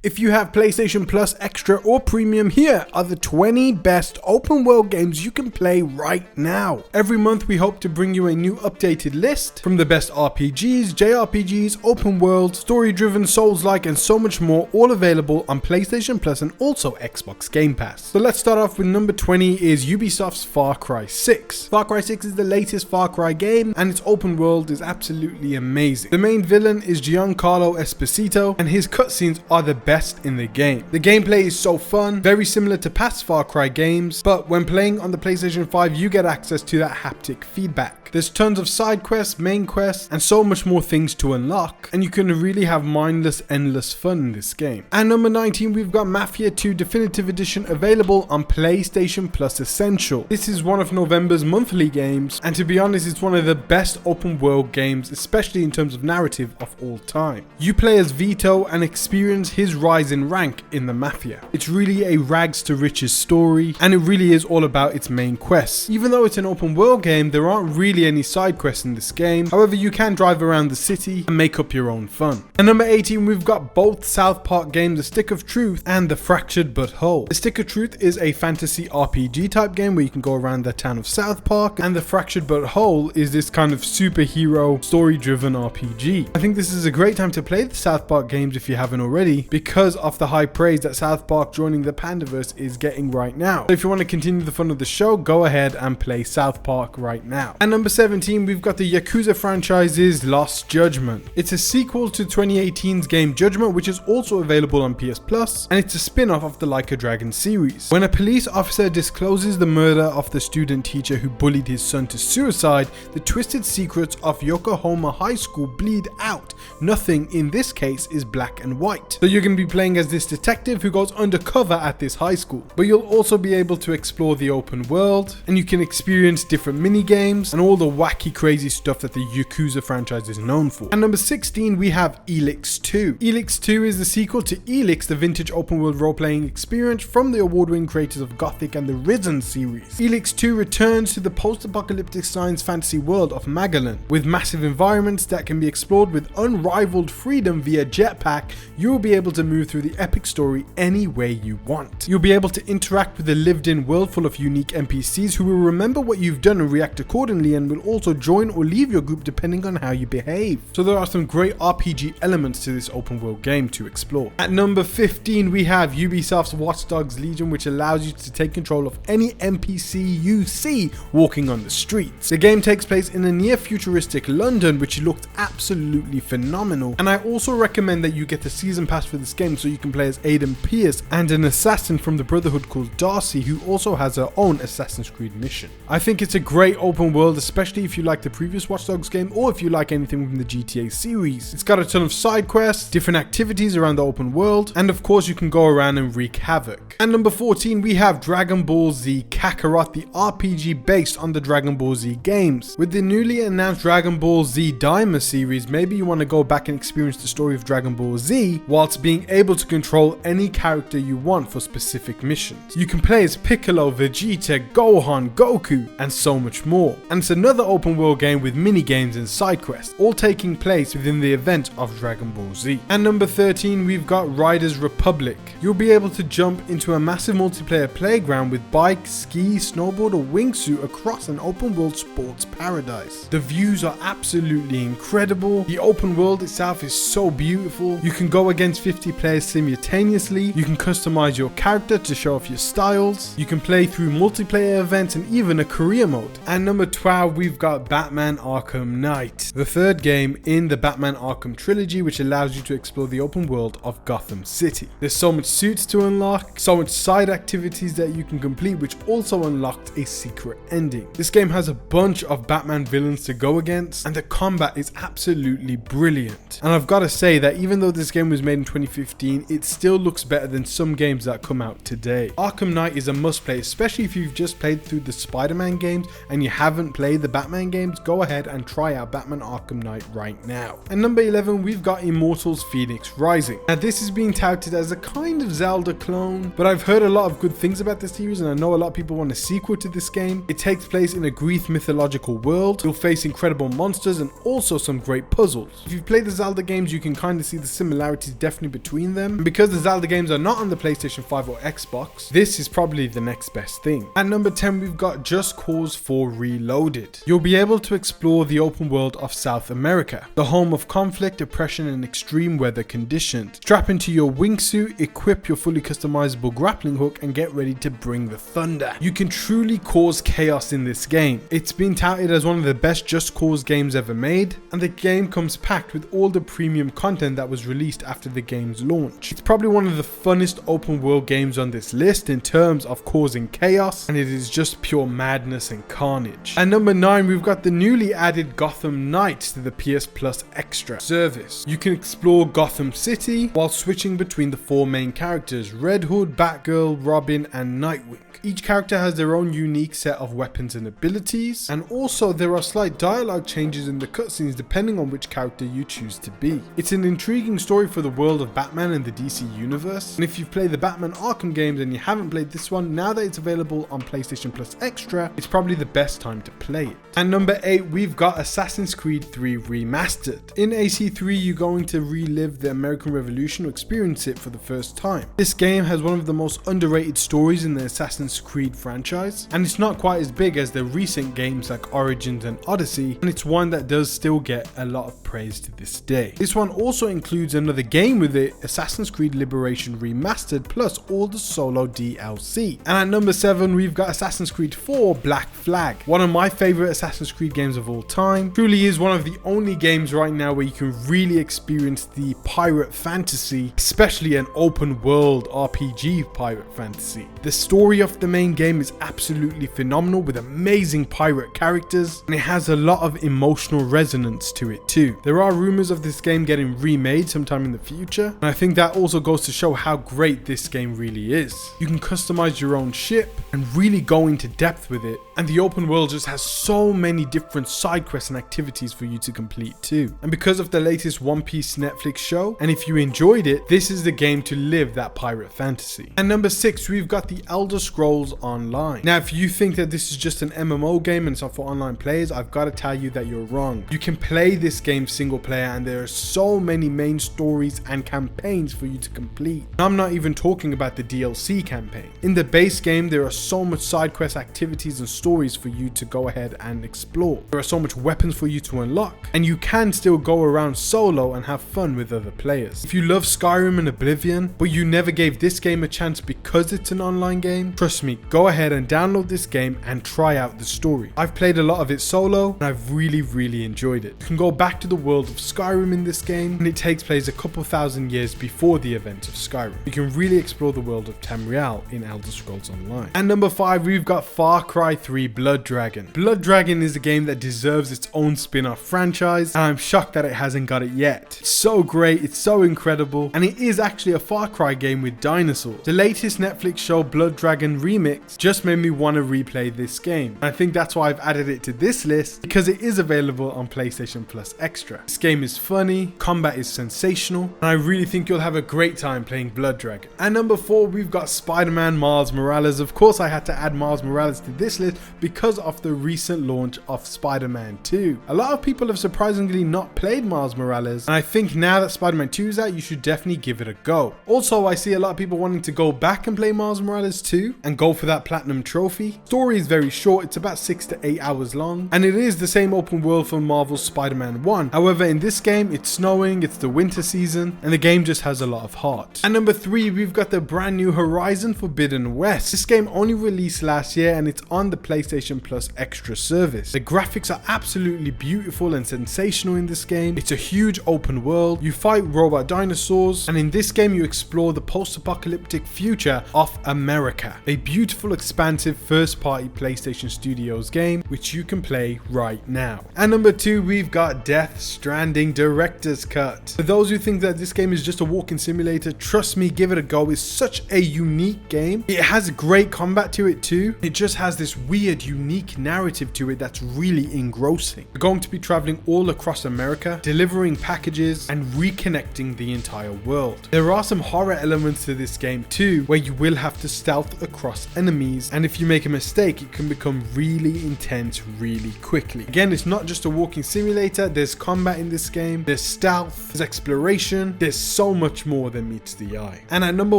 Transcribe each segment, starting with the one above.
If you have PlayStation Plus Extra or Premium, here are the 20 best open world games you can play right now. Every month we hope to bring you a new updated list from the best RPGs, JRPGs, open world, story-driven, Souls-like and so much more, all available on PlayStation Plus and also Xbox Game Pass. So let's start off with number 20 is Ubisoft's Far Cry 6. Far Cry 6 is the latest Far Cry game and its open world is absolutely amazing. The main villain is Giancarlo Esposito and his cutscenes are the best in the game. The gameplay is so fun, very similar to past Far Cry games, but when playing on the PlayStation 5 you get access to that haptic feedback. There's tons of side quests, main quests, and so much more things to unlock, and you can really have mindless, endless fun in this game. And number 19, we've got Mafia 2 Definitive Edition available on PlayStation Plus Essential. This is one of November's monthly games, and to be honest, it's one of the best open world games, especially in terms of narrative, of all time. You play as Vito and experience his rise in rank in the Mafia. It's really a rags to riches story, and it really is all about its main quests. Even though it's an open world game, there aren't really any side quests in this game. However, you can drive around the city and make up your own fun. And number 18, we've got both South Park games, The Stick of Truth and The Fractured But Whole. The Stick of Truth is a fantasy RPG type game where you can go around the town of South Park, and The Fractured But Whole is this kind of superhero story driven RPG. I think this is a great time to play the South Park games if you haven't already, because of the high praise that South Park joining the Pandaverse is getting right now. So if you want to continue the fun of the show, go ahead and play South Park right now. And number 17, we've got the Yakuza franchise's Lost Judgment. It's a sequel to 2018's game Judgment, which is also available on PS Plus, and it's a spin-off of the Like a Dragon series. When a police officer discloses the murder of the student teacher who bullied his son to suicide, the twisted secrets of Yokohama High School bleed out. Nothing in this case is black and white. So you're going to be playing as this detective who goes undercover at this high school, but you'll also be able to explore the open world, and you can experience different mini games and all the wacky crazy stuff that the Yakuza franchise is known for. And number 16, we have Elex 2. Elex 2 is the sequel to Elex, the vintage open world role-playing experience from the award-winning creators of Gothic and the Risen series. Elex 2 returns to the post-apocalyptic science fantasy world of Magellan. With massive environments that can be explored with unrivaled freedom via jetpack, you'll be able to move through the epic story any way you want. You'll be able to interact with the lived-in world full of unique NPCs who will remember what you've done and react accordingly, and will also join or leave your group depending on how you behave. So there are some great RPG elements to this open world game to explore. At number 15, we have Ubisoft's Watch Dogs Legion, which allows you to take control of any NPC you see walking on the streets. The game takes place in a near futuristic London, which looked absolutely phenomenal, and I also recommend that you get the season pass for this game so you can play as Aiden Pierce and an assassin from the Brotherhood called Darcy, who also has her own Assassin's Creed mission. I think it's a great open world, especially if you like the previous Watch Dogs game or if you like anything from the GTA series. It's got a ton of side quests, different activities around the open world, and of course you can go around and wreak havoc. And number 14, we have Dragon Ball Z Kakarot, the RPG based on the Dragon Ball Z games. With the newly announced Dragon Ball Z Daima series, maybe you want to go back and experience the story of Dragon Ball Z whilst being able to control any character you want for specific missions. You can play as Piccolo, Vegeta, Gohan, Goku, and so much more. And it's another open world game with mini games and side quests, all taking place within the event of Dragon Ball Z. And number 13, we've got Riders Republic. You'll be able to jump into a massive multiplayer playground with bike, ski, snowboard or wingsuit across an open world sports paradise. The views are absolutely incredible. The open world itself is so beautiful. You can go against 50 players simultaneously. You can customize your character to show off your styles. You can play through multiplayer events and even a career mode. And number 12, we've got Batman Arkham Knight, the third game in the Batman Arkham trilogy, which allows you to explore the open world of Gotham City. There's so much suits to unlock, so much side activities that you can complete, which also unlocked a secret ending. This game has a bunch of Batman villains to go against, and the combat is absolutely brilliant. And I've got to say that even though this game was made in 2015, it still looks better than some games that come out today. Arkham Knight is a must play, especially if you've just played through the Spider-Man games and you haven't played the Batman games. Go ahead and try out Batman Arkham Knight right now. And number 11, we've got Immortals Fenyx Rising. Now this is being touted as a kind kind of Zelda clone, but I've heard a lot of good things about this series and I know a lot of people want a sequel to this game. It takes place in a Greek mythological world. You'll face incredible monsters and also some great puzzles. If you've played the Zelda games, you can kind of see the similarities definitely between them. And because the Zelda games are not on the PlayStation 5 or Xbox, this is probably the next best thing. At number 10, we've got Just Cause 4 Reloaded. You'll be able to explore the open world of South America, the home of conflict, oppression, and extreme weather conditions. Strap into your wingsuit, equip your fully customizable grappling hook, and get ready to bring the thunder. You can truly cause chaos in this game. It's been touted as one of the best Just Cause games ever made, and the game comes packed with all the premium content that was released after the game's launch. It's probably one of the funnest open world games on this list in terms of causing chaos, and it is just pure madness and carnage. At number 9, we've got the newly added Gotham Knights to the PS Plus Extra service. You can explore Gotham City while switching between the 4 main characters: Red Hood, Batgirl, Robin, and Nightwing. Each character has their own unique set of weapons and abilities, and also there are slight dialogue changes in the cutscenes depending on which character you choose to be. It's an intriguing story for the world of Batman and the DC universe, and if you've played the Batman Arkham games and you haven't played this one, now that it's available on PlayStation Plus Extra, it's probably the best time to play it. And number 8, we've got Assassin's Creed 3 Remastered. In AC3, you're going to relive the American Revolution or experience it for the first time. This game has one of the most underrated stories in the Assassin's Creed franchise, and it's not quite as big as the recent games like Origins and Odyssey, and it's one that does still get a lot of praise to this day. This one also includes another game with it, Assassin's Creed Liberation Remastered, plus all the solo DLC. And at number 7, we've got Assassin's Creed 4 Black Flag. One of my favorite Assassin's Creed games of all time. Truly is one of the only games right now where you can really experience the pirate fantasy, especially an open world RPG pirate fantasy. The story of the main game is absolutely phenomenal with amazing pirate characters, and it has a lot of emotional resonance to it too. There are rumors of this game getting remade sometime in the future, and I think that also goes to show how great this game really is. You can customize your own ship and really go into depth with it, and the open world just has so many different side quests and activities for you to complete too. And because of the latest One Piece Netflix show, and if you enjoyed it, this is the game to live that pirate fantasy. And number 6, we've got the Elder Scrolls Online. Now, if you think that this is just an MMO game and stuff for online players, I've got to tell you that you're wrong. You can play this game single player, and there are so many main stories and campaigns for you to complete. And I'm not even talking about the DLC campaign. In the base game, there are so much side quest activities and stories for you to go ahead and explore. There are so much weapons for you to unlock, and you can still go around solo and have fun with other players. If you love Skyrim and Oblivion, but you never gave this game a chance because it's an online game, trust me, go ahead and download this game and try out the story. I've played a lot of it solo, and I've really enjoyed it. You can go back to the world of Skyrim in this game, and it takes place a couple thousand years before the events of Skyrim. You can really explore the world of Tamriel in Elder Scrolls Online. And number 5, we've got Far Cry 3 Blood Dragon. Blood Dragon is a game that deserves its own spin-off franchise, and I'm shocked that it hasn't got it yet. It's so great, it's so incredible, and it is actually a Far Cry game with dinosaurs. The latest Netflix show Blood Dragon Remix just made me want to replay this game. And I think that's why I've added it to this list, because it is available on PlayStation Plus Extra. This game is funny, combat is sensational, and I really think you'll have a great time playing Blood Dragon. And number 4, we've got Spider-Man Miles Morales. Of course, I had to add Miles Morales to this list because of the recent launch of Spider-Man 2. A lot of people have surprisingly not played Miles Morales, and I think now that Spider-Man 2 is out, you should definitely give it a go. Also, I see a lot of people wanting to go back and play Miles Morales 2 and go for that platinum trophy. Story is very short, it's about 6 to 8 hours long, and it is the same open world for Marvel's Spider-Man 1. However, in this game, it's snowing, it's the winter season, and the game just has a lot of heart. And number 3, we've got the brand new Horizon Forbidden West. This game only released last year, and it's on the PlayStation Plus Extra service. The graphics are absolutely beautiful and sensational in this game. It's a huge open world, you fight robot dinosaurs, and in this game you explore the post-apocalyptic future of America. A beautiful, expansive first-party PlayStation Studios game, which you can play right now. And number 2, we've got Death Stranding Director's Cut. For those who think that this game is just a walking simulator, trust me, give it a go. It's such a unique game. It has great combat to it too. It just has this weird, unique narrative to it that's really engrossing. We're going to be traveling all across America, delivering packages and reconnecting the entire world. There are some horror elements to this game too, where you will have to stealth across enemies, and if you make a mistake, it can become really intense really quickly. Again, it's not just a walking simulator. There's combat in this game, there's stealth, there's exploration, there's so much more than meets the eye. And at number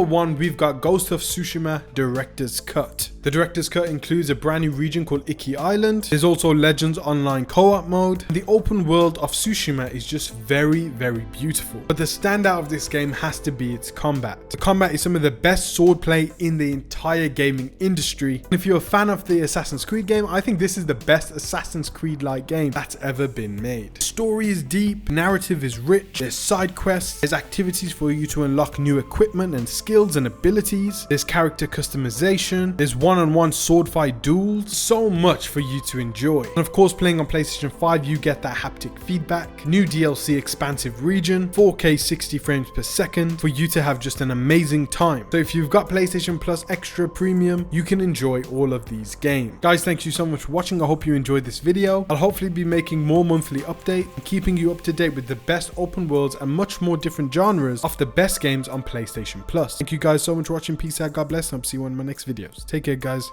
1, we've got Ghost of Tsushima Director's Cut. The Director's Cut includes a brand new region called Iki Island. There's also Legends Online co-op mode. The open world of Tsushima is just very, very beautiful. But the standout of this game has to be its combat. The combat is some of the best swordplay in the entire gaming industry. And if you're a fan of the Assassin's Creed game, I think this is the best Assassin's Creed-like game that's ever been made. The story is deep, narrative is rich, there's side quests, there's activities for you to unlock new equipment and skills and abilities, there's character customization, there's one-on-one sword fight duels, so much for you to enjoy. And of course, playing on PlayStation 5, you get that haptic feedback, new DLC expansive region, 4K 60 frames per second for you to have just an amazing time. So if you've got PlayStation Plus Extra Premium, you can enjoy all of these games. Guys, thank you so much for watching. I hope you enjoyed this video. I'll hopefully be making more monthly updates and keeping you up to date with the best open worlds and much more different genres of the best games on PlayStation Plus. Thank you guys so much for watching. Peace out, God bless, and I'll see you in my next videos. Take care, guys.